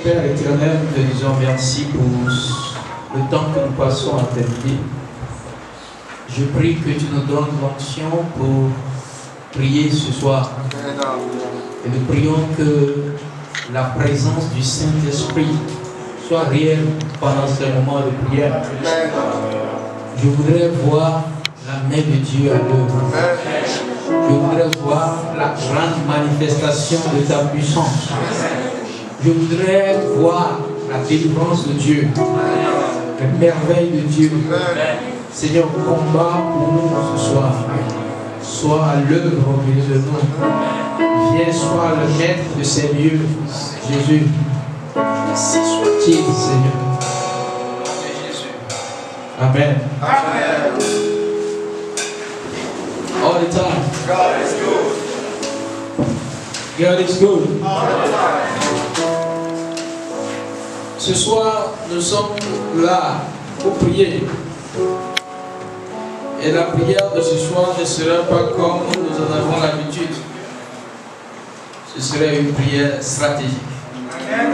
Père éternel, nous te disons merci pour le temps que nous passons à t'aider. Je prie que tu nous donnes l'onction pour prier ce soir. Et nous prions que la présence du Saint-Esprit soit réelle pendant ce moment de prière. Je voudrais voir la main de Dieu à l'œuvre. Je voudrais voir la grande manifestation de ta puissance. Je voudrais voir la délivrance de Dieu, les merveilles de Dieu. Seigneur, combat pour nous ce soir. Sois à l'œuvre au milieu de nous. Viens, sois le maître de ces lieux, Jésus. Ainsi soit-il, Seigneur. Amen. Amen. All the time. God is good. God is good. All the time. Ce soir, nous sommes là pour prier. Et la prière de ce soir ne sera pas comme nous en avons l'habitude. Ce serait une prière stratégique. Amen.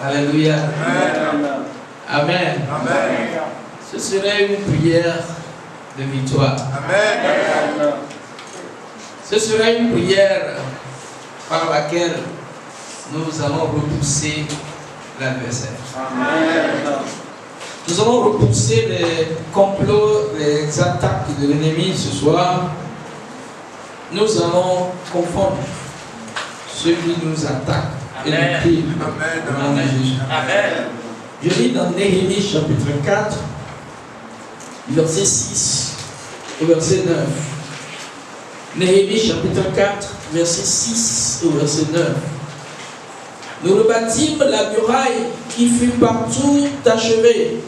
Alléluia. Amen. Amen. Amen. Ce serait une prière de victoire. Amen. Ce serait une prière par laquelle nous allons repousser l'adversaire. Amen. Nous allons repousser les complots, les attaques de l'ennemi ce soir. Nous allons confondre ceux qui nous attaquent et nous pillent au nom de Jésus. Amen. Je lis dans Néhémie chapitre 4, verset 6 au verset 9. Néhémie chapitre 4, verset 6 au verset 9. Nous rebâtîmes la muraille qui fut partout achevée,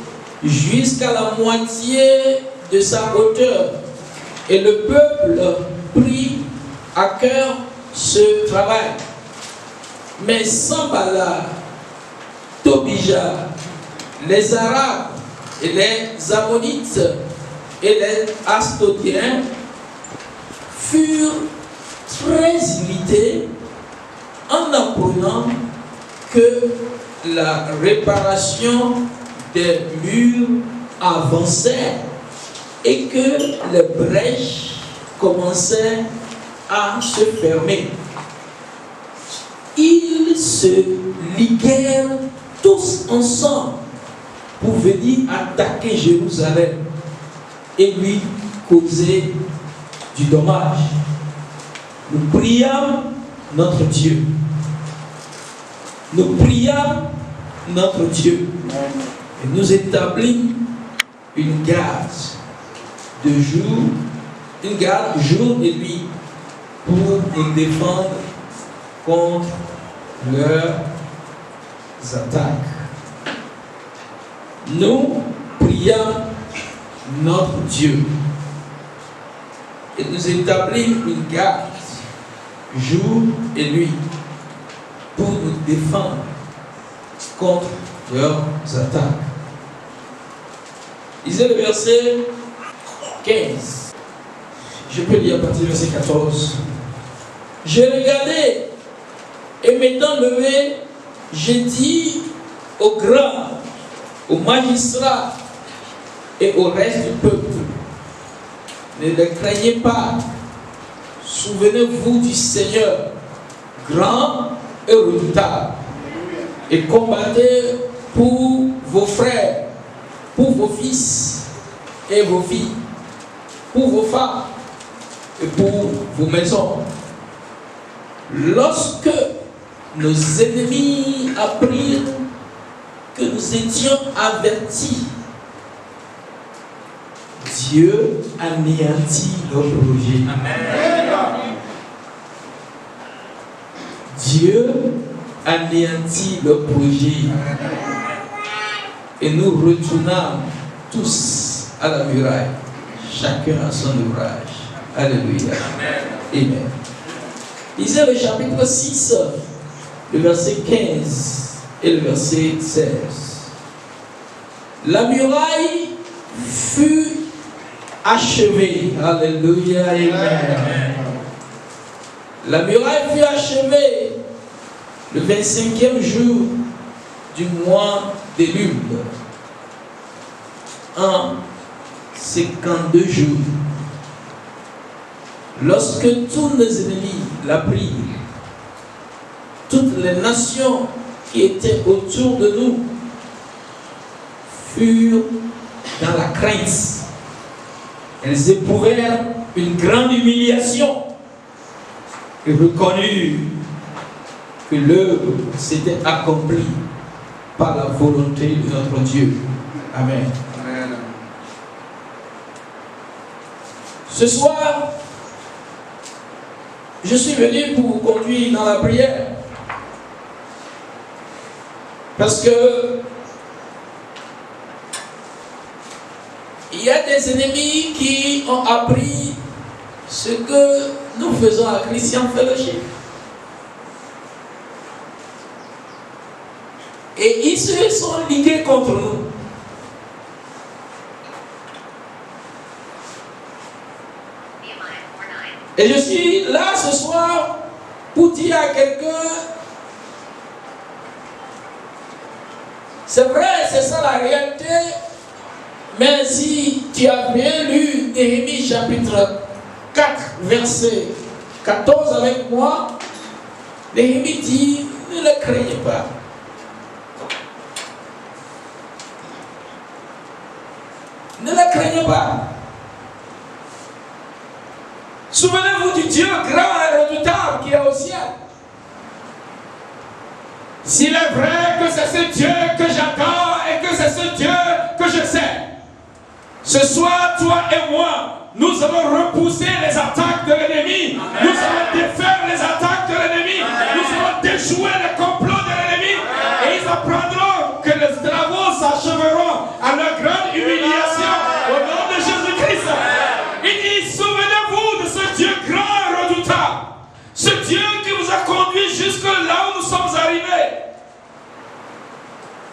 jusqu'à la moitié de sa hauteur. Et le peuple prit à cœur ce travail. Mais Sanballat, Tobija, les Arabes et les Ammonites et les Astodiens furent très irrités en apprenant que la réparation des murs avançait et que les brèches commençaient à se fermer. Ils se liguèrent tous ensemble pour venir attaquer Jérusalem et lui causer du dommage. Nous priâmes notre Dieu. Nous priâmes notre Dieu. Et nous établîmes une garde de jour, une garde jour et nuit pour nous défendre contre leurs attaques. Nous priâmes notre Dieu et nous établîmes une garde jour et nuit pour nous défendre contre leurs attaques. Lisez le verset 15. Je peux lire à partir du verset 14. J'ai regardé et m'étant levé, j'ai dit aux grands, aux magistrats et au reste du peuple, ne les craignez pas, souvenez-vous du Seigneur, grand et redoutable, et combattez pour vos frères, pour vos fils et vos filles, pour vos femmes et pour vos maisons. Lorsque nos ennemis apprirent que nous étions avertis, Dieu anéantit nos projets. Amen. Dieu anéantit le projet. Et nous retournâmes tous à la muraille, chacun à son ouvrage. Alléluia. Amen. Lisez le chapitre 6, le verset 15 et le verset 16. La muraille fut achevée. Alléluia. Amen. La muraille fut achevée le 25e jour du mois d'Élul, en 52 jours, lorsque tous nos ennemis l'apprirent, toutes les nations qui étaient autour de nous furent dans la crainte. Elles éprouvèrent une grande humiliation et reconnurent que l'œuvre s'était accomplie par la volonté de notre Dieu. Amen. Amen. Ce soir, je suis venu pour vous conduire dans la prière. Parce que il y a des ennemis qui ont appris ce que nous faisons à Christian Fellowship. Et ils se sont ligués contre nous. Et je suis là ce soir pour dire à quelqu'un, c'est vrai, c'est ça la réalité, mais si tu as bien lu Néhémie chapitre 4, verset 14 avec moi, Néhémie dit, ne le craignez pas. Ne le craignez pas. Souvenez-vous du Dieu grand et redoutable qui est au ciel. S'il est vrai que c'est ce Dieu que j'adore et que c'est ce Dieu que je sais, ce soir, toi et moi, nous allons repousser les attaques de l'ennemi. Nous allons défaire les attaques de l'ennemi. Nous allons déjouer les complots de l'ennemi. Et ils apprendront que les travaux s'achèveront à leur grande humiliation au nom de Jésus-Christ. Il dit, souvenez-vous de ce Dieu grand et redoutable. Ce Dieu qui vous a conduit jusque là où nous sommes arrivés.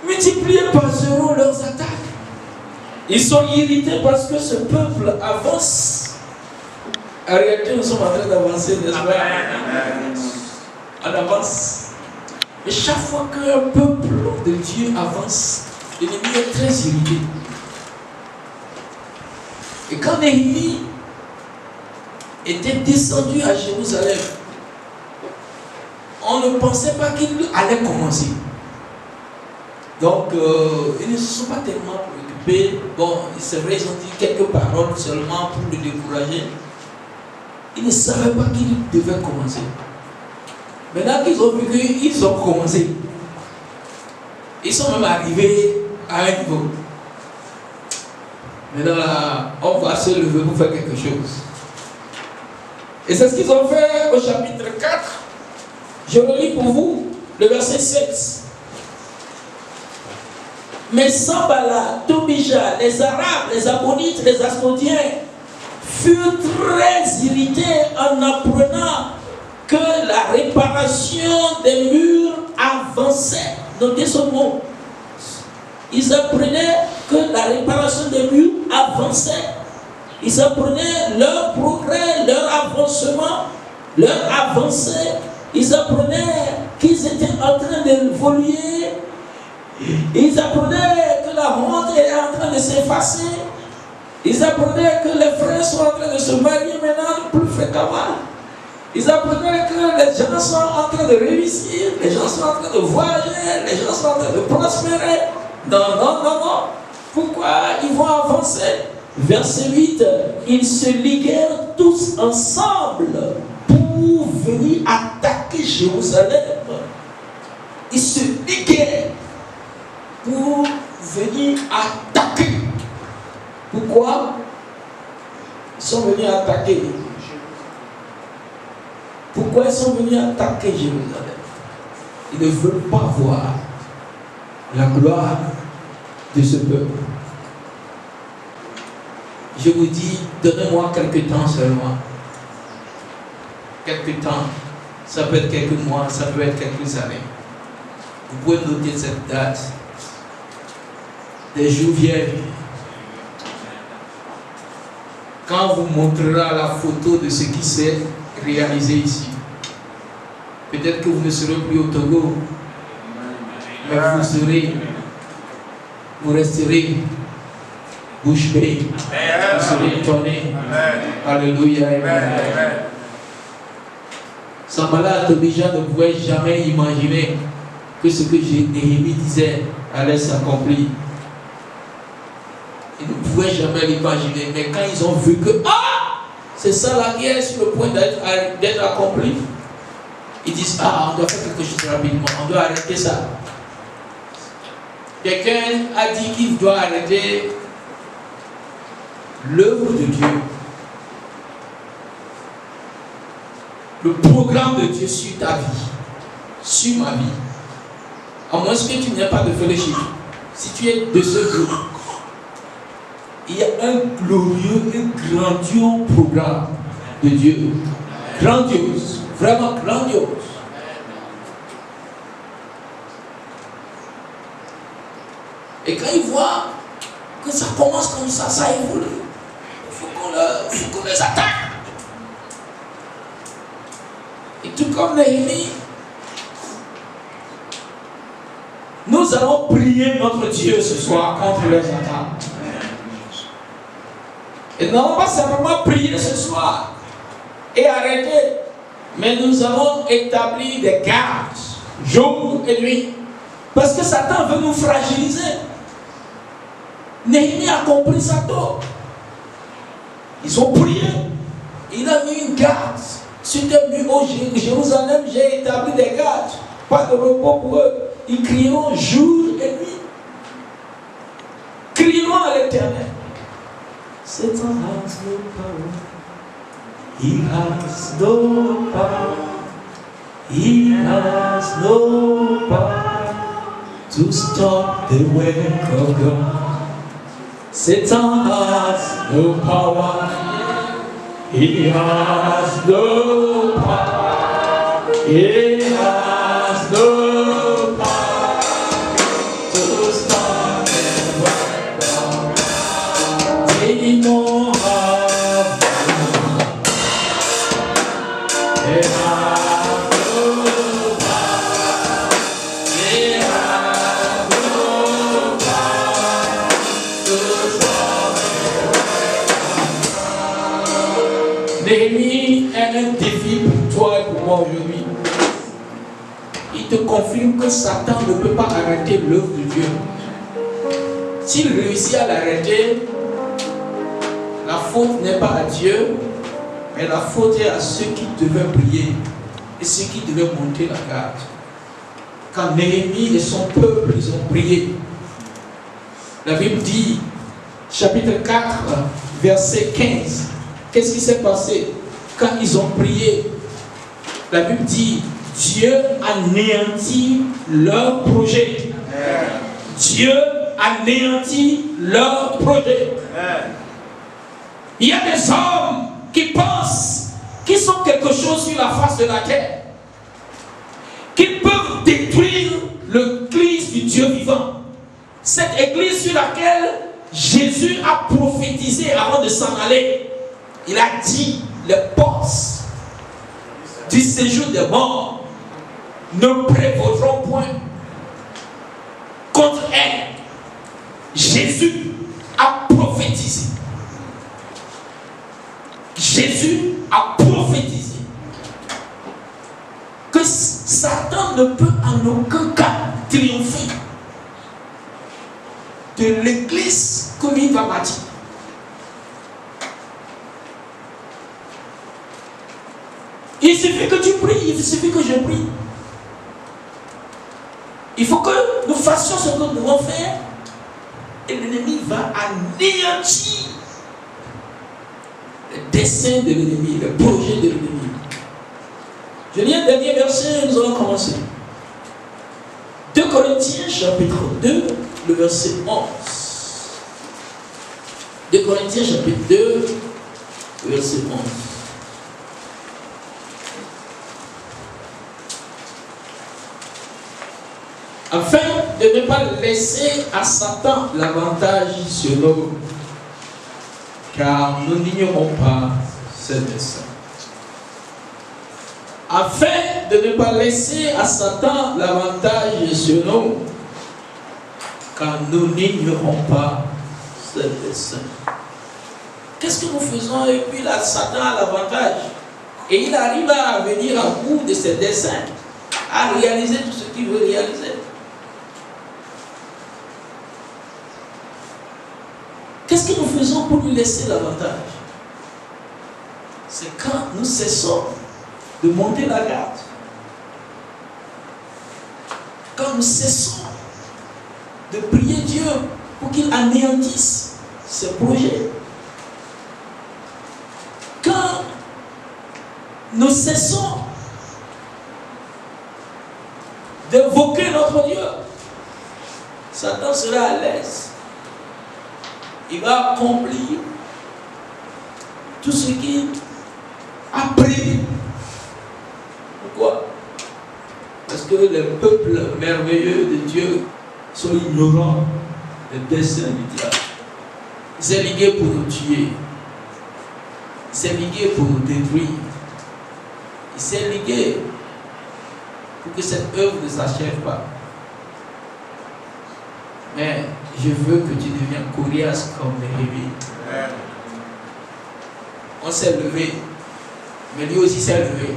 Multipliez par zéro leurs attaques. Ils sont irrités parce que ce peuple avance. En réalité, nous sommes en train d'avancer, n'est-ce pas? On avance. Mais chaque fois qu'un peuple de Dieu avance, l'ennemi est très irrité. Et quand Néhémie était descendu à Jérusalem, on ne pensait pas qu'il allait commencer. Donc, ils ne se sont pas tellement préoccupés. Bon, c'est vrai, ils ont dit quelques paroles seulement pour le décourager. Ils ne savaient pas qu'il devait commencer. Maintenant qu'ils ont vu qu'ils ont commencé, ils sont même arrivés à un niveau. Maintenant, là, on va se lever pour faire quelque chose. Et c'est ce qu'ils ont fait au chapitre 4. Je le lis pour vous, le verset 7. Mais Sanballat, Tobija, les Arabes, les Ammonites, les Asmodiens furent très irrités en apprenant que la réparation des murs avançait. Notez ce mot. Ils apprenaient que la réparation des murs avançait. Ils apprenaient leur progrès, leur avancement, leur avancée. Ils apprenaient qu'ils étaient en train d'évoluer. Ils apprenaient que la honte est en train de s'effacer. Ils apprenaient que les frères sont en train de se marier maintenant plus fréquemment. Ils apprenaient que les gens sont en train de réussir, les gens sont en train de voyager, les gens sont en train de prospérer. Non, non, non, non. Pourquoi ils vont avancer? Verset 8, ils se liguèrent tous ensemble pour venir attaquer Jérusalem. Ils se liguèrent pour venir attaquer. Pourquoi? Ils sont venus attaquer. Pourquoi ils sont venus attaquer Jérusalem? Ils ne veulent pas voir la gloire de ce peuple. Je vous dis, donnez-moi quelques temps seulement. Quelques temps. Ça peut être quelques mois, ça peut être quelques années. Vous pouvez noter cette date. Des jours viennent. Quand on vous montrera la photo de ce qui s'est réalisé ici. Peut-être que vous ne serez plus au Togo. mais vous resterez bouche bée. Vous serez étonnés. Alléluia. Amen. Sanballat, Tobija ne pouvait jamais imaginer que ce que Néhémie disait allait s'accomplir. Ils ne pouvaient jamais l'imaginer. Mais quand ils ont vu que c'est ça la guerre sur le point d'être accompli, ils disent on doit faire quelque chose rapidement, on doit arrêter ça. Quelqu'un a dit qu'il doit arrêter l'œuvre de Dieu, le programme de Dieu sur ta vie, sur ma vie. À moins que tu n'aies pas de fellowship. Si tu es de ce groupe, il y a un glorieux, un grandiose programme de Dieu. Grandiose, vraiment grandiose. Et quand ils voient que ça commence comme ça évolue, il faut qu'on les attaque. Et tout comme Néhémie, nous allons prier notre Dieu ce soir contre les attaques. Et nous n'allons pas simplement prier ce soir et arrêter, mais nous allons établir des gardes jour et nuit. Parce que Satan veut nous fragiliser. Néhémie a compris ça tôt. Ils ont prié. Il a mis une garde. C'était mieux au Jérusalem, j'ai établi des gardes. Pas de repos pour eux. Ils crieront jour et nuit. Crieront à l'Éternel. Satan has no power. He has no power. He has no power to stop the work of God. Satan has no power. He has no power. He has no power to stop the work of God. Demons have they have no power. They have no power to stop the work of God. Néhémie est un défi pour toi et pour moi aujourd'hui. Il te confirme que Satan ne peut pas arrêter l'œuvre de Dieu. S'il réussit à l'arrêter, la faute n'est pas à Dieu, mais la faute est à ceux qui devaient prier et ceux qui devaient monter la garde. Quand Néhémie et son peuple, ils ont prié, la Bible dit, chapitre 4, verset 15, qu'est-ce qui s'est passé quand ils ont prié? La Bible dit, Dieu anéantit leur projet. Dieu anéantit leur projet. Il y a des hommes qui pensent qu'ils sont quelque chose sur la face de la terre, qu'ils peuvent détruire l'église du Dieu vivant. Cette église sur laquelle Jésus a prophétisé avant de s'en aller. Il a dit, les portes du séjour des morts ne prévaudront point contre elle. Jésus a prophétisé. Jésus a prophétisé que Satan ne peut en aucun cas triompher de l'église que lui va bâtir. Il suffit que tu pries, il suffit que je prie. Il faut que nous fassions ce que nous devons faire et l'ennemi va anéantir le dessein de l'ennemi, le projet de l'ennemi. Je lis un dernier verset et nous allons commencer. 2 Corinthiens chapitre 2, le verset 11. 2 Corinthiens chapitre 2, verset 11. Afin de ne pas laisser à Satan l'avantage sur nous, car nous n'ignorons pas ce dessein. Afin de ne pas laisser à Satan l'avantage sur nous, car nous n'ignorons pas ce dessein. Qu'est-ce que nous faisons? Et puis là, Satan a l'avantage. Et il arrive à venir à bout de ses desseins, à réaliser tout ce qu'il veut réaliser. Qu'est-ce que nous faisons pour lui laisser l'avantage? C'est quand nous cessons de monter la garde. Quand nous cessons de prier Dieu pour qu'il anéantisse ses projets. Quand nous cessons d'évoquer notre Dieu, Satan sera à l'aise. Il va accomplir tout ce qu'il a prévu. Pourquoi? Parce que les peuples merveilleux de Dieu sont ignorants des desseins du diable. Il s'est ligué pour nous tuer. Il s'est ligué pour nous détruire. Il s'est ligué pour que cette œuvre ne s'achève pas. Mais je veux que tu deviennes coriace comme Néhémie. On s'est levé, mais lui aussi s'est levé.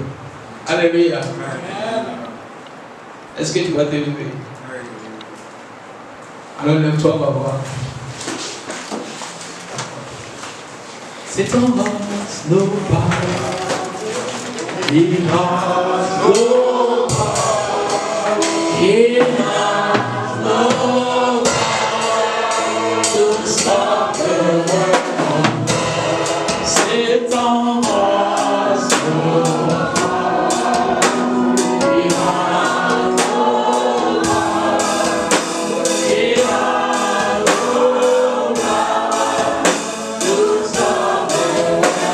Alléluia. Est-ce que tu vas te lever? Alors lève-toi, on va voir. C'est en us, no power. In us, no power. In us, no power. To stop the world. C'est en us, no power. In us, no power. In us, no power. To stop the world.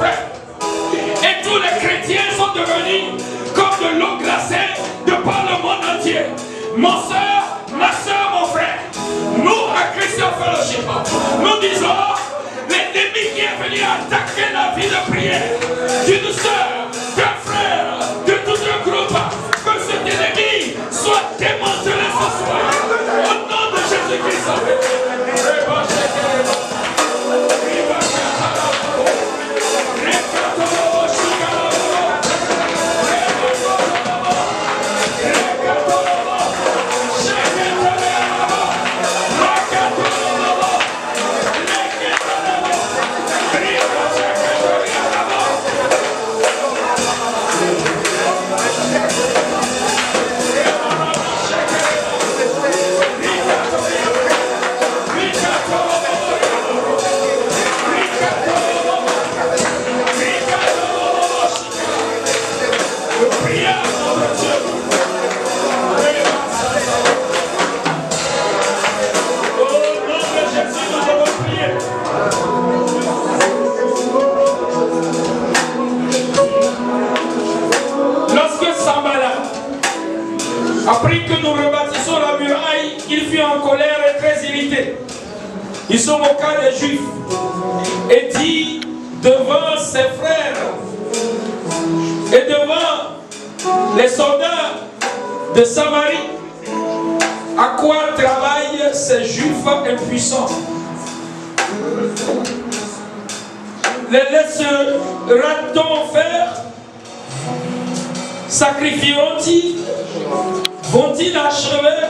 frère. Et tous les chrétiens sont devenus comme de l'eau glacée de par le monde entier. Mon soeur, ma soeur, mon frère, nous à Christian Fellowship, nous disons, l'ennemi qui est venu attaquer la vie de prière d'une soeur, d'un frère, de tout un groupe, que cet ennemi soit démantelé ce soir. Au nom de Jésus-Christ. Après que nous rebâtissons la muraille, il fut en colère et très irrité. Il se moqua des Juifs et dit devant ses frères et devant les soldats de Samarie, à quoi travaillent ces Juifs impuissants? Les laissera-t-on faire? Sacrifieront-ils? Vont-ils achever?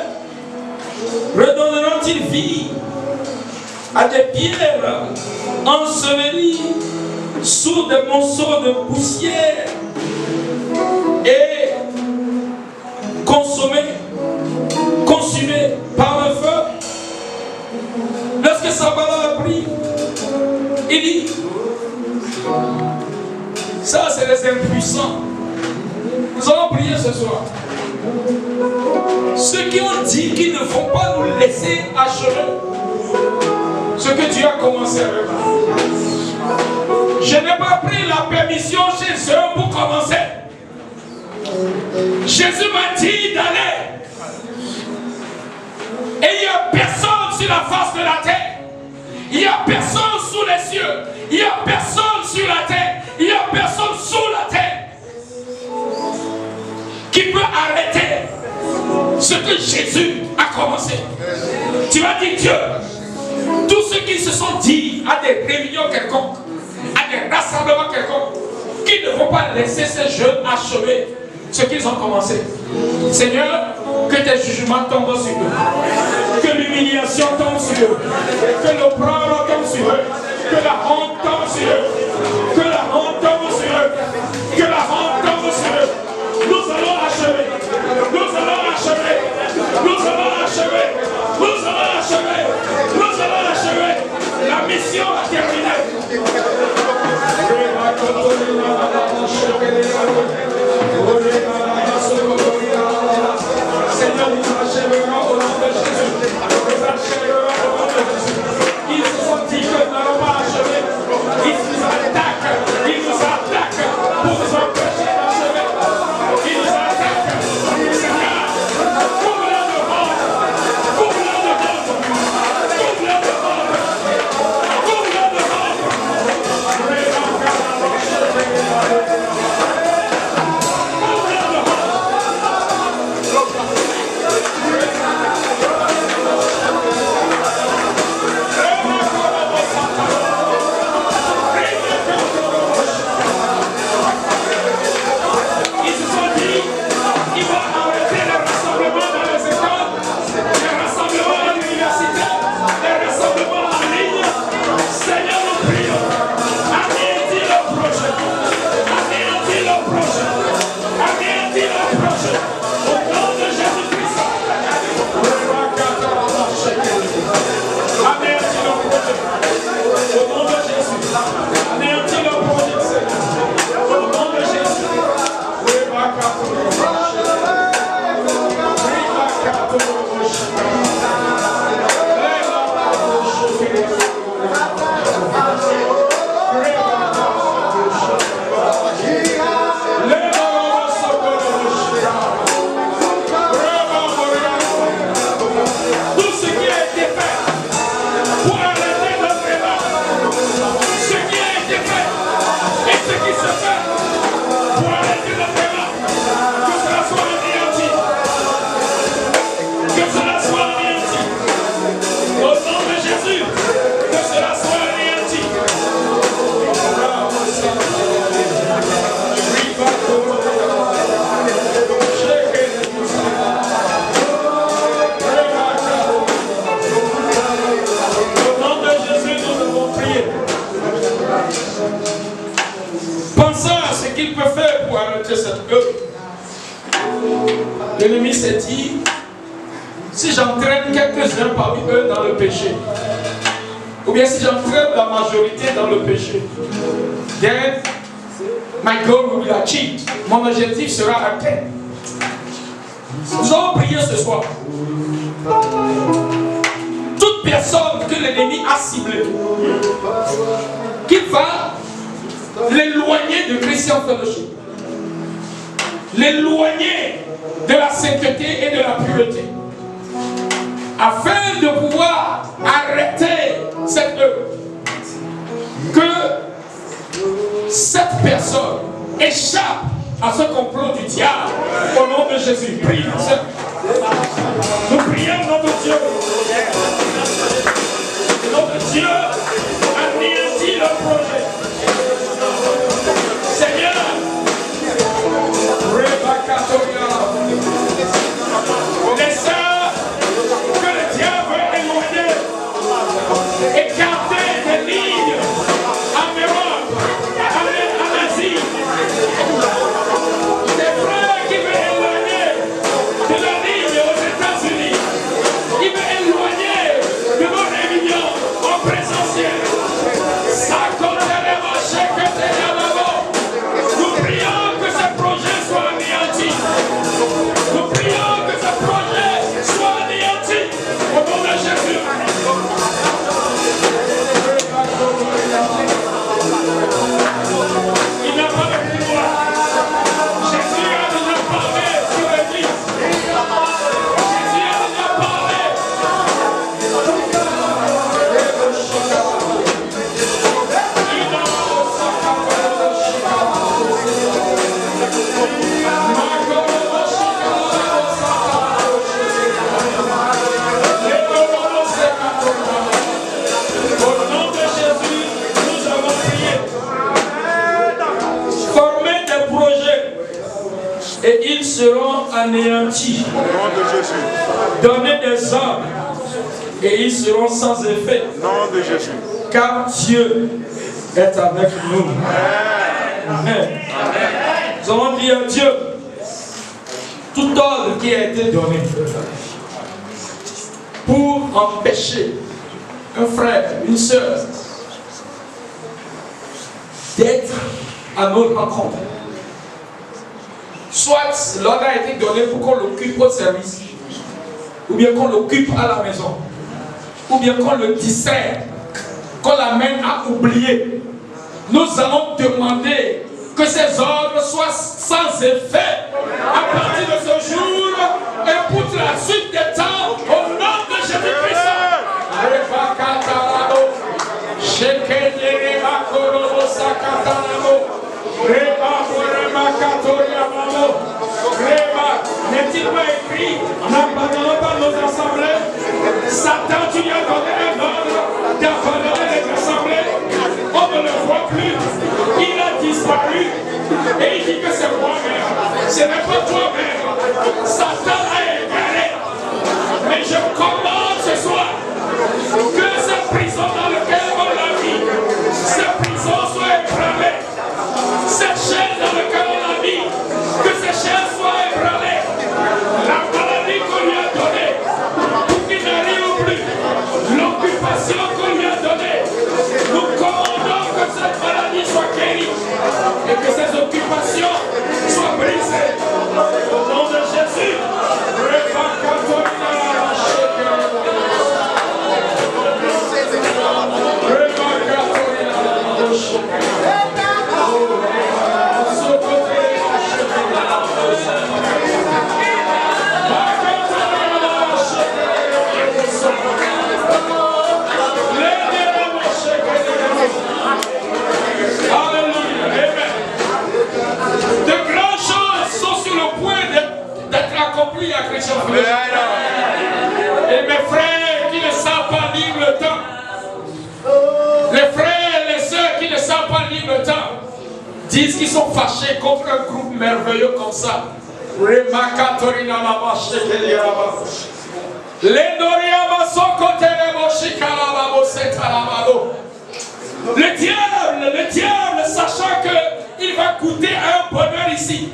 Redonneront-ils vie à des pierres ensevelies sous des monceaux de poussière et consumées par le feu? Lorsque Sanballat a pris, il dit, ça c'est les impuissants. Nous allons prier ce soir. Ceux qui ont dit qu'ils ne vont pas nous laisser achever ce que Dieu a commencé à faire. Je n'ai pas pris la permission chez eux pour commencer. Jésus m'a dit d'aller. Et il n'y a personne sur la face de la terre. Il n'y a personne sous les cieux. Il n'y a personne sur la terre. Il n'y a personne sous la terre qui peut arrêter ce que Jésus a commencé. Tu vas dire Dieu, tous ceux qui se sont dit à des réunions quelconques, à des rassemblements quelconques, qui ne vont pas laisser ces jeunes achever ce qu'ils ont commencé. Seigneur, que tes jugements tombent sur eux, que l'humiliation tombe sur eux, que l'opprobre tombe sur eux, que la honte tombe sur eux, que la honte tombe sur eux, que la honte tombe sur eux. Nous allons achever, nous allons achever, nous allons achever, nous allons achever, nous allons achever. La mission a terminé. Seigneur, nous achèverons au nom de Jésus. Nous achèverons au nom de Jésus. Ils se sont dit que nous n'allons pas achever. qu'il peut faire pour arrêter cette œuvre. L'ennemi s'est dit, si j'entraîne quelques-uns parmi eux dans le péché, ou bien si j'entraîne la majorité dans le péché, then my goal will be achieved. Mon objectif sera atteint. Nous allons prier ce soir. Toute personne que l'ennemi a ciblée, qui va l'éloigner de Christian Fellowship, l'éloigner de la sainteté et de la pureté, afin de pouvoir arrêter cette œuvre, que cette personne échappe à ce complot du diable. Au nom de Jésus, prions. Nous prions notre Dieu. Notre Dieu anéantit le projet. Seigneur, les sœurs que le diable veut éloigner, écarter des lignes en Europe, en Asie, des frères qui veulent éloigner de la ligne aux États-Unis, qui veulent éloigner de nos réunions en présentiel. Nous prions que ce projet soit anéanti. Nous prions que ce projet soit anéanti au nom de Jésus. Il n'a pas de pouvoir. Jésus a déjà parlé sur l'Église. Jésus a déjà parlé. Au nom de Jésus, nous avons prié. Former des projets et ils seront anéantis. Au nom de Jésus. Donner des ordres et ils seront sans effet. Au nom de Jésus. Car Dieu est avec nous. Amen. Nous allons dire à Dieu, tout ordre qui a été donné pour empêcher un frère, une soeur d'être à nos rencontres. Soit l'ordre a été donné pour qu'on l'occupe au service, ou bien qu'on l'occupe à la maison, ou bien qu'on le distrait, qu'on l'amène à oublier. Nous allons demander que ces ordres soient sans effet à partir de ce jour et pour la suite des temps, au nom de Jésus-Christ. N'est-il pas écrit, n'abandonnons pas nos assemblées? Satan, tu lui as donné un ordre d'abandonner les assemblées. On ne le voit plus. Il a disparu. Et il dit que c'est moi-même. Ce n'est pas toi-même. Satan a égaré. Mais je commande ce soir que cette prison dans laquelle on l'a mis, cette prison soit ébranlée. Cette chaîne dans laquelle on l'a mis, que cette chaîne soit ébranlée. La maladie qu'on lui a donnée, pour qu'il n'arrive plus. L'occupation qu'on lui a donnée. Nous commandons que cette maladie soit guérie et que ces occupations soient brisées. Au nom de Jésus, accompli à Christian Fellowship. Et mes frères qui ne savent pas lire le temps, les frères et les sœurs qui ne savent pas lire le temps, disent qu'ils sont fâchés contre un groupe merveilleux comme ça. Le diable, sachant qu'il va coûter ici.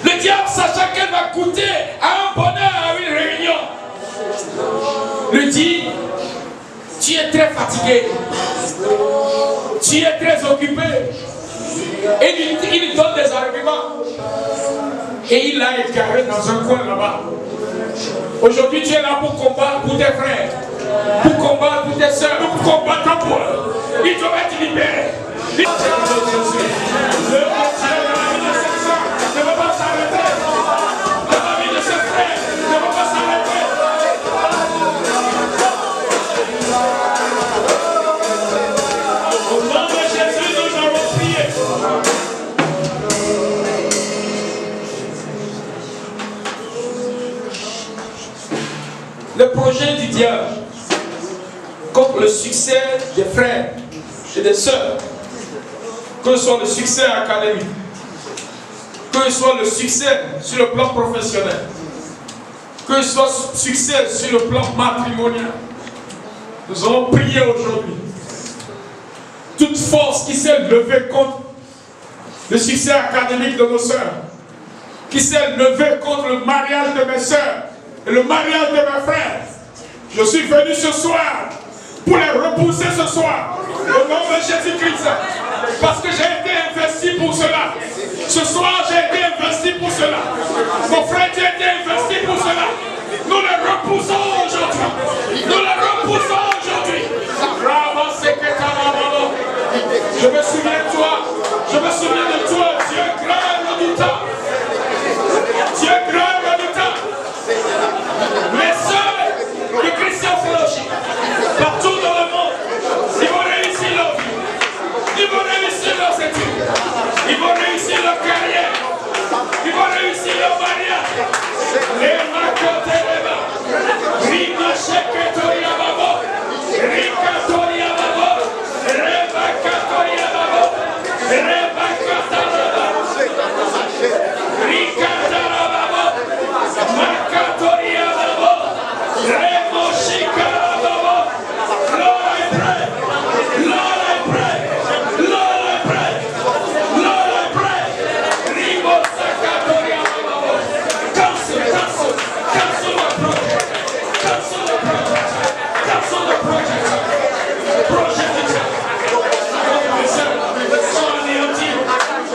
Le diable, sachant qu'elle va coûter à un bonheur, à une réunion, lui dit, tu es très fatigué, tu es très occupé. Et il lui donne des arguments. Et il l'a égaré dans un coin là-bas. Aujourd'hui, tu es là pour combattre pour tes frères, pour combattre pour tes soeurs, pour combattre pour eux. Ils doivent être libérés. Le Dieu ne va pas s'arrêter. La vie de ses frères ne va pas s'arrêter. Au nom de Jésus, nous allons prier. Le projet du diable contre le succès des frères et des sœurs, que ce soit le succès académique, que ce soit le succès sur le plan professionnel, que ce soit le succès sur le plan matrimonial, nous allons prier aujourd'hui. Toute force qui s'est levée contre le succès académique de nos sœurs, qui s'est levée contre le mariage de mes sœurs et le mariage de mes frères, je suis venu ce soir pour les repousser ce soir au nom de Jésus-Christ, parce que j'ai été investi pour cela. Ce soir j'ai été investi pour cela. Mon frère, tu as été investi pour cela. Nous les repoussons aujourd'hui. Nous les repoussons aujourd'hui. Je me souviens de toi. Je me souviens de toi. Dieu grand et redoutant. Dieu grand et redoutant. Les sœurs de Christian Fellowship, partout dans le monde, ils vont réussir leur vie. Ils vont réussir leurs études. Ils vont réussir leur carrière. Ils vont réussir leur mariage. Les Makoteleba. Rima Sheketoria Babo. Rikatoria Babo. Reba Katoria Babo. Reba Kataraba. Rikatara Babo. Makatoria Babo. Remo Shikara Babo. Lord, I pray. Lord, I pray. Lord, I pray. Lord, I pray. Rimo Sakatoria Babo. Cancel the project. Cancel the project. Cancel the project. Project the church. Sont anéantis.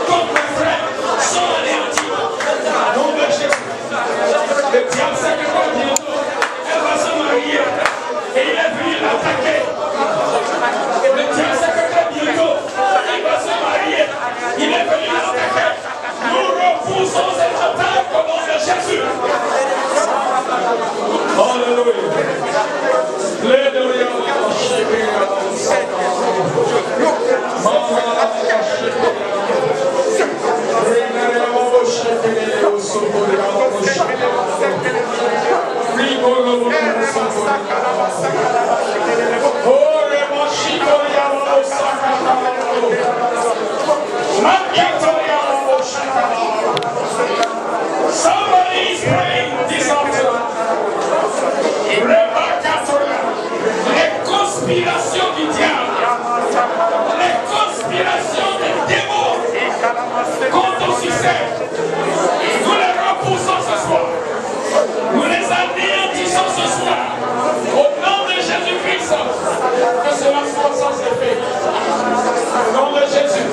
Comme mes frères sont anéantis. Nom de Jésus. Le diable sait que quoi bientôt, elle va se marier. Et il est venu l'attaquer. Le diable sait que quoi bientôt, il va se marier. Il est venu l'attaquer. Nous repoussons cette attaque au nom de Jésus. Alléluia. Alléluia. Somebody is praying this afternoon. Les conspirations du diable, les conspirations des démons contre ton succès, nous les repoussons ce soir. Nous les anéantissons ce soir. Au nom de Jésus-Christ, que cela soit sans effet. Au nom de Jésus.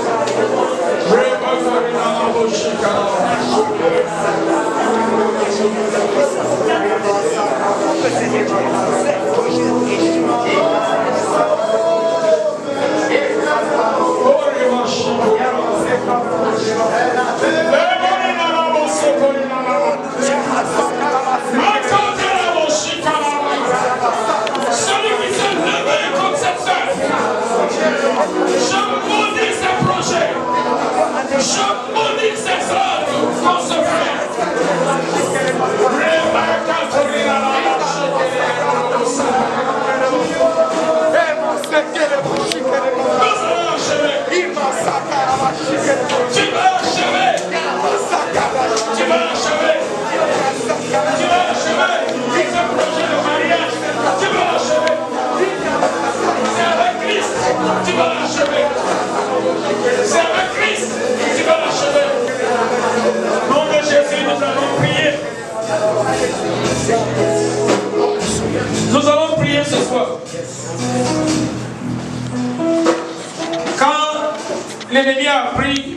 appris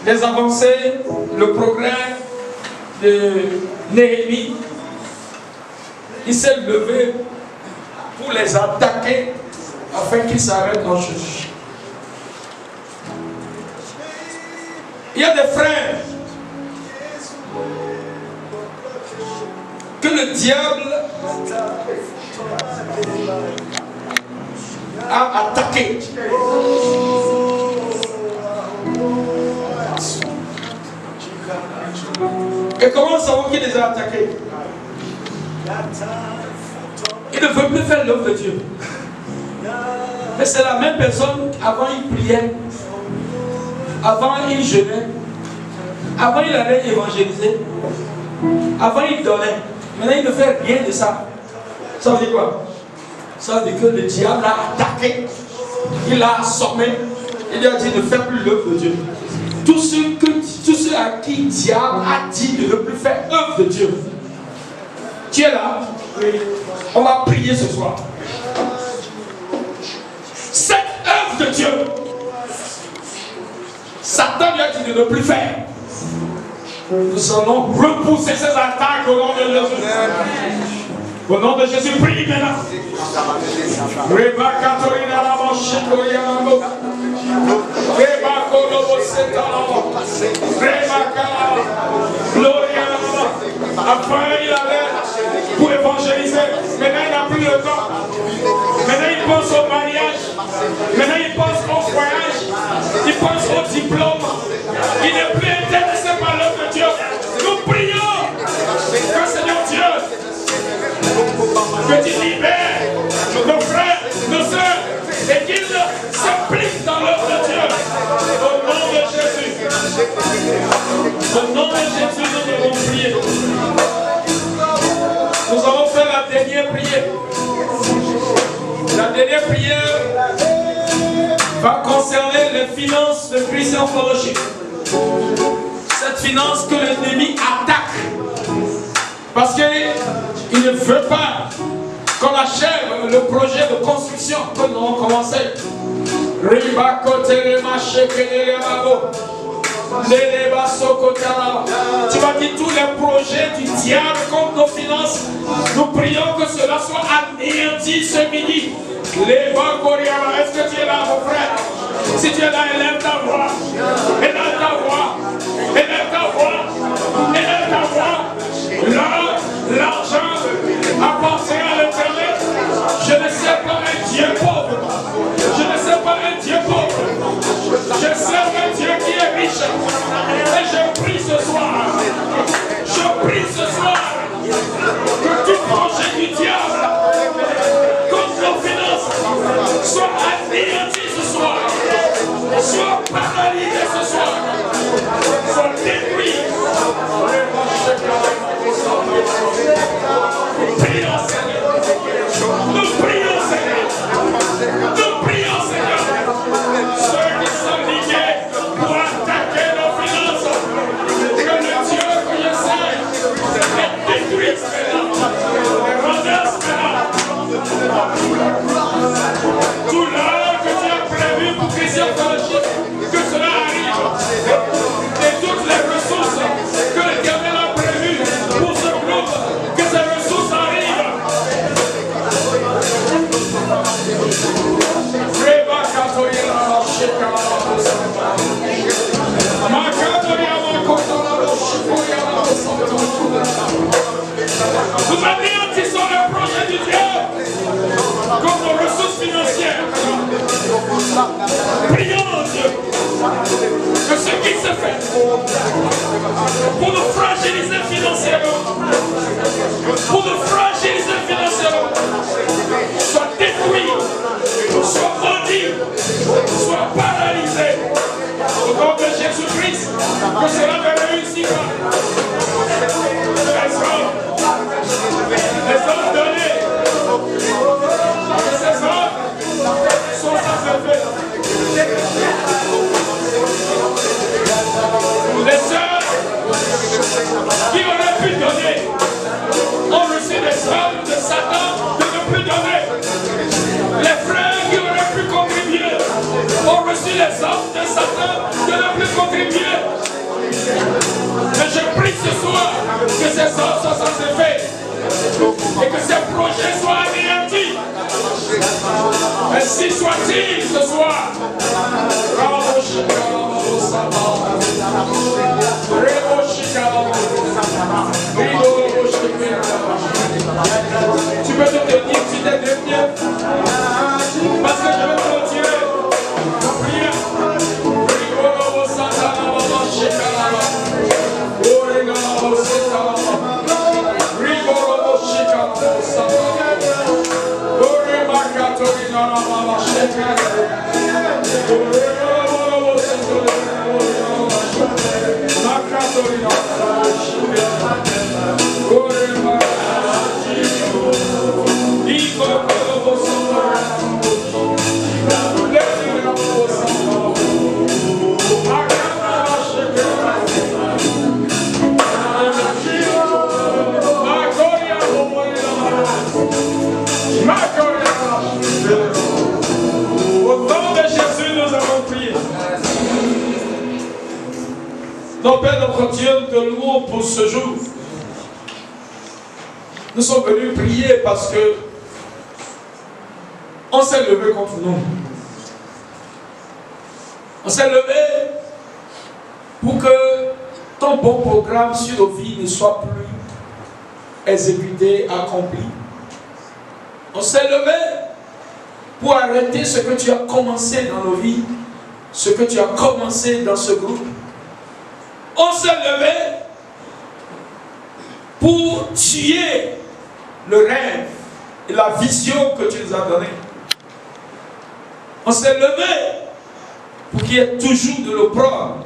les avancées, le progrès de Néhémie. Il s'est levé pour les attaquer afin qu'ils s'arrêtent en chute. Il y a des frères que le diable a attaqué. Et comment savons qu'il les a attaqués? Il ne veut plus faire l'œuvre de Dieu. Mais c'est la même personne. Avant il priait, avant il jeûnait, avant il allait évangéliser, avant il donnait. Maintenant il ne fait rien de ça. Ça veut dire quoi? Ça veut dire que le diable l'a attaqué, il l'a assommé, il lui a dit de ne faire plus l'œuvre de Dieu. Tous ceux à qui le diable a dit de ne plus faire œuvre de Dieu. Tu es là? On va prier ce soir. Cette œuvre de Dieu, Satan lui a dit de ne plus faire. Nous allons repousser ces attaques au nom de Jésus. Au nom de Jésus, prie maintenant. Avant il allait pour évangéliser. Maintenant il n'a plus le temps. Maintenant il pense au mariage. Maintenant il pense au voyage. Il pense au diplôme. Il n'est plus intéressé par l'œuvre de Dieu. Nous prions que Seigneur Dieu, que tu libères nos frères, nos sœurs, et qu'ils s'impliquent dans l'œuvre de Dieu. Au nom de Jésus. Au nom de Jésus, nous devons prier. Nous allons faire la dernière prière. La dernière prière va concerner les finances de Christian Fellowship. Cette finance que l'ennemi attaque. Parce qu'il ne veut pas qu'on achève le projet de construction que nous avons commencé. Tu vas dire tous les projets du diable contre nos finances. Nous prions que cela soit anéanti ce midi. Est-ce que tu es là, mon frère? Si tu es là, élève ta voix. Élève ta voix. Élève ta voix. Élève ta voix. Là, l'argent appartient à l'Éternel. Je ne sais pas un Dieu pauvre. Je ne sais pas un Dieu pauvre. Je sais un Dieu qui est riche. Et je prie ce soir. Je prie ce soir que tout projet du diable contre nos finances soit anéanti ce soir. Soit paralysé ce soir. Soit détruit. Prions Seigneur. Nous prions Seigneur. Nous prions Seigneur. Ceux qui sont liés pour attaquer nos finances. Que le Dieu que je sais est détruit Seigneur. Renverse Seigneur. Tout l'heure que tu as prévu pour Christian Fellowship, que cela arrive. Et toutes les ressources que l'Éternel a prévues pour ce groupe, que ces ressources arrivent. Nous anéantissons le projet du diable comme nos ressources financières. Prions Dieu que ce qui se fait pour nous fragiliser financièrement, soit détruit, soit maudit, soit paralysé. Au nom de Jésus-Christ, que cela ne réussisse pas. Les hommes donnés, ces hommes sont sans effet. Les sœurs qui auraient pu donner ont reçu des hommes de Satan de ne plus donner. Les frères qui auraient pu contribuer ont reçu les hommes de Satan de ne plus contribuer. Mais je prie ce soir que ces hommes soient sans effet et que ces projets soient anéantis. Ainsi soit-il ce soir. Tu peux te tenir, tu t'es devenu. Parce que je vais te retirer. Prière. Nos Pères, notre Dieu, te louons pour ce jour. Nous sommes venus prier parce que on s'est levé contre nous. On s'est levé pour que ton bon programme sur nos vies ne soit plus exécuté, accompli. On s'est levé pour arrêter ce que tu as commencé dans nos vies, ce que tu as commencé dans ce groupe. On s'est levé pour tuer le rêve et la vision que tu nous as donnée. On s'est levé pour qu'il y ait toujours de l'opprobre.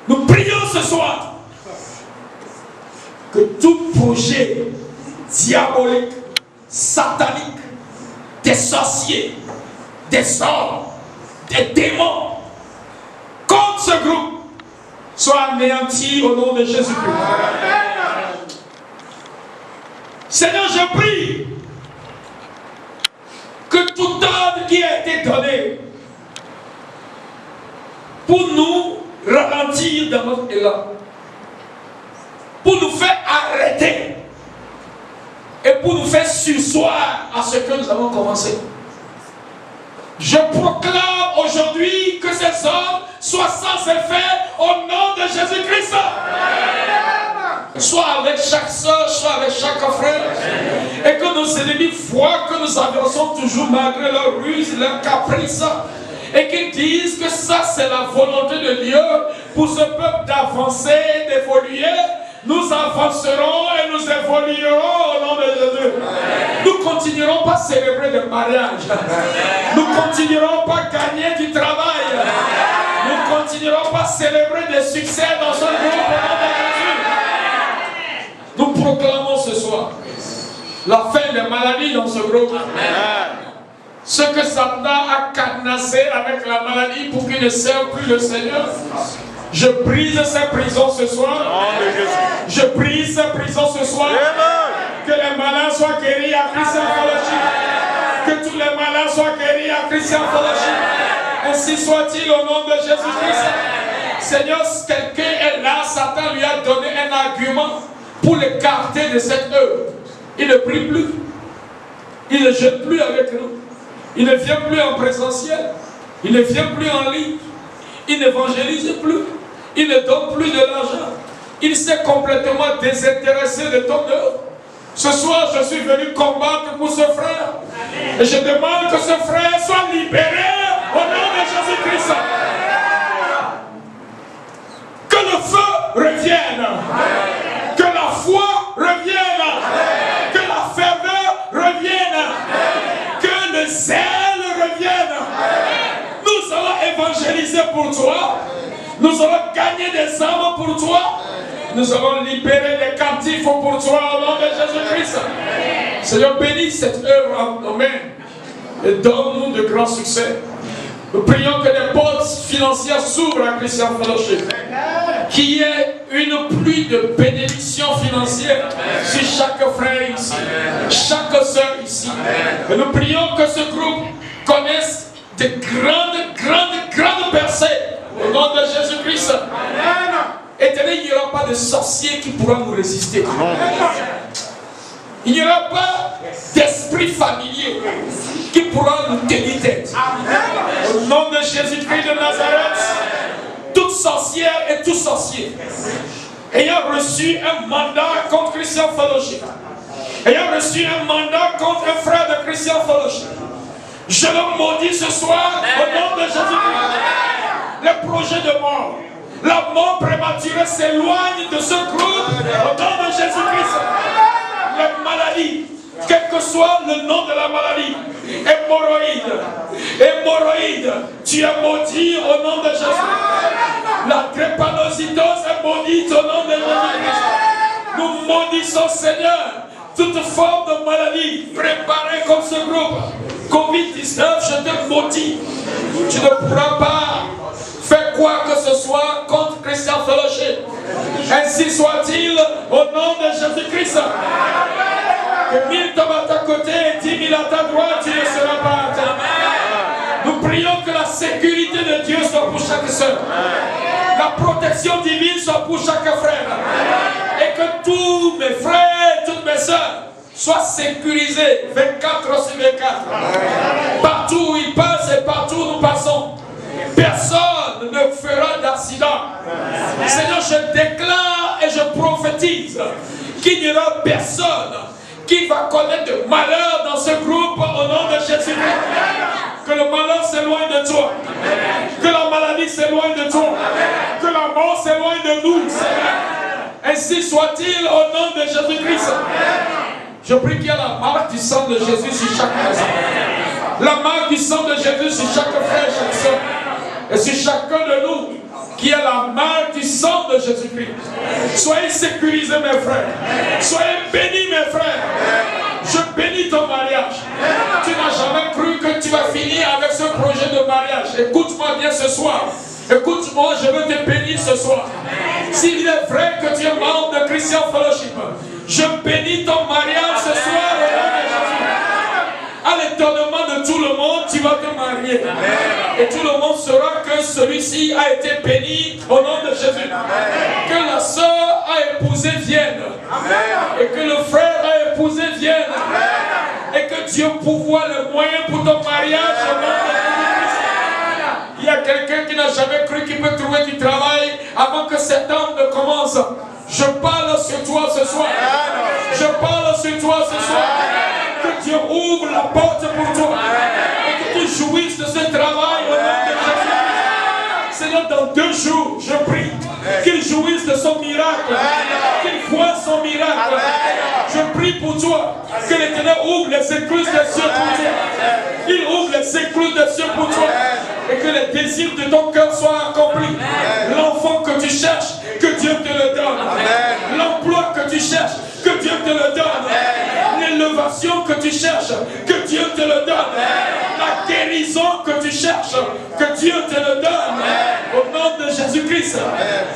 Nous prions ce soir que tout projet diabolique, satanique, des sorciers, des sorts, des démons contre ce groupe soit anéanti au nom de Jésus-Christ. Seigneur, je prie que tout ordre qui a été donné pour nous ralentir dans notre élan, pour nous faire arrêter et pour nous faire surseoir à ce que nous avons commencé. Je proclame aujourd'hui que ces hommes soient sans effet au nom de Jésus-Christ. Soit avec chaque soeur, soit avec chaque frère. Et que nos ennemis voient que nous avançons toujours malgré leurs ruses, leurs caprices. Et qu'ils disent que ça c'est la volonté de Dieu pour ce peuple d'avancer, d'évoluer. Nous avancerons et nous évoluerons au nom de Jésus. Nous continuerons pas à célébrer des mariages. Nous continuerons pas à gagner du travail. Nous continuerons pas à célébrer des succès dans ce groupe au nom de Jésus. Nous proclamons ce soir la fin des maladies dans ce groupe. Ce que Satan a cadenassé avec la maladie pour qu'il ne serve plus le Seigneur. Je brise ces prisons ce soir. Je brise ces prisons ce soir. Que les malins soient guéris à Christian Fellowship. Que tous les malins soient guéris à Christian Fellowship. Ainsi soit-il au nom de Jésus-Christ. Seigneur, quelqu'un est là, Satan lui a donné un argument pour l'écarter de cette œuvre. Il ne prie plus. Il ne jeûne plus avec nous. Il ne vient plus en présentiel. Il ne vient plus en ligne. Il n'évangélise plus. Il ne donne plus de l'argent. Il s'est complètement désintéressé de ton œuvre. Ce soir, je suis venu combattre pour ce frère. Et je demande que ce frère soit libéré au nom de Jésus-Christ. Que le feu revienne. Que la foi revienne. Que la ferveur revienne. Que le zèle revienne. Nous allons évangéliser pour toi. Nous allons gagner des âmes pour toi. Nous allons libérer les captifs pour toi au nom de Jésus-Christ. Seigneur, bénis cette œuvre en nos mains et donne-nous de grands succès. Nous prions que les portes financières s'ouvrent à Christian Fellowship. Qu'il y ait une pluie de bénédictions financières sur chaque frère ici, chaque soeur ici. Et nous prions que ce groupe connaisse de grandes dispersés. Au nom de Jésus-Christ. Éternel, il n'y aura pas de sorcier qui pourra nous résister. Il n'y aura pas d'esprit familier qui pourra nous tenir tête. Au nom de Jésus-Christ de Nazareth, toute sorcière et tout sorcier ayant reçu un mandat contre Christian Fellowship, ayant reçu un mandat contre un frère de Christian Fellowship, je le maudis ce soir au nom de Jésus-Christ. Le projet de mort, la mort prématurée s'éloigne de ce groupe au nom de Jésus-Christ. Les maladies, quel que soit le nom de la maladie, hémorroïde, tu es maudit au nom de Jésus. La drépanocytose est maudite au nom de Jésus-Christ. Nous maudissons, Seigneur, toute forme de maladie préparée comme ce groupe. Covid-19, je te maudis. Tu ne pourras pas faire quoi que ce soit contre Christian Fellowship. Ainsi soit-il au nom de Jésus-Christ. Que 1000 tombent à ta côté et 10 000 à ta droite, tu ne seras pas atteint. Nous prions que la sécurité de Dieu soit pour chaque soeur. La protection divine soit pour chaque frère. Et que tous mes frères, toutes mes soeurs soient sécurisés 24 sur 24. Partout où ils passent et partout où nous passons. Personne ne fera d'accident. Seigneur, je déclare et je prophétise qu'il n'y aura personne qui va connaître de malheur dans ce groupe au nom de Jésus-Christ. Que le malheur s'éloigne de toi. Que la maladie s'éloigne de toi. Que la mort s'éloigne de nous, Seigneur. Ainsi soit-il au nom de Jésus-Christ. Je prie qu'il y ait la marque du sang de Jésus sur chaque maison. La marque du sang de Jésus sur chaque frère, chaque soeur. Et sur chacun de nous, qui a la marque du sang de Jésus-Christ. Soyez sécurisés, mes frères. Soyez bénis, mes frères. Je bénis ton mariage. Tu n'as jamais cru que tu vas finir avec ce projet de mariage. Écoute-moi bien ce soir. Écoute-moi, je veux te bénir ce soir. S'il est vrai que tu es membre de Christian Fellowship, je bénis ton mariage ce soir au nom de Jésus. À l'étonnement de tout le monde, tu vas te marier. Et tout le monde saura que celui-ci a été béni au nom de Jésus. Que la sœur a épousé vienne. Et que le frère a épousé vienne. Et que Dieu pourvoie le moyen pour ton mariage au nom de Jésus. Il y a quelqu'un qui n'a jamais cru qu'il peut trouver du travail avant que septembre ne commence. Je parle sur toi ce soir. Je parle sur toi ce soir. Que Dieu ouvre la porte pour toi. Et que tu jouisses de ce travail au nom de Jésus. Seigneur, dans 2 jours, je prie qu'il jouisse de son miracle. Qu'il voie son miracle. Je prie pour toi. Que l'Éternel ouvre les écluses des cieux pour toi. Il ouvre les écluses des cieux pour toi. Et que les désirs de ton cœur soient accomplis. L'enfant que tu cherches, que Dieu te le donne. L'emploi que tu cherches, que Dieu te le donne. L'élévation que tu cherches, que Dieu te le donne. La guérison que tu cherches, que Dieu te le donne. Au nom de Jésus-Christ,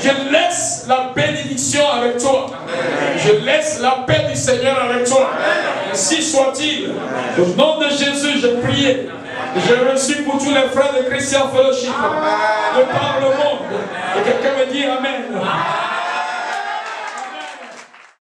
je laisse la bénédiction avec toi. Je laisse la paix du Seigneur avec toi. Ainsi soit-il. Au nom de Jésus, je prie. Je reçu pour tous les frères de Christian Fellowship de par le monde. Et quelqu'un me dit Amen.